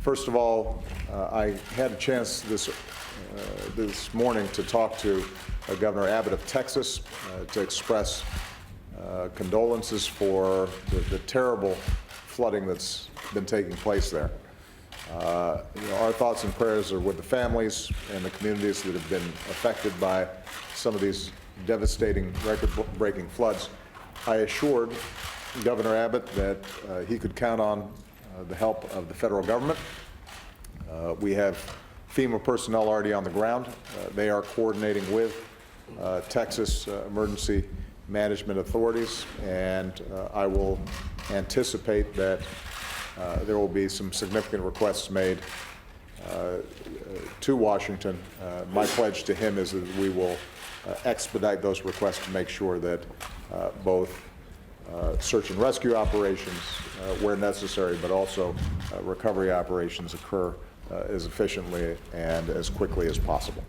First of all, I had a chance this morning to talk to Governor Abbott of Texas to express condolences for the terrible flooding that's been taking place there. Our thoughts and prayers are with the families and the communities that have been affected by some of these devastating, record-breaking floods. I assured Governor Abbott that he could count on the help of the federal government. We have FEMA personnel already on the ground. They are coordinating with Texas emergency management authorities, and I will anticipate that there will be some significant requests made to Washington. My pledge to him is that we will expedite those requests to make sure that both search and rescue operations where necessary, but also recovery operations occur as efficiently and as quickly as possible.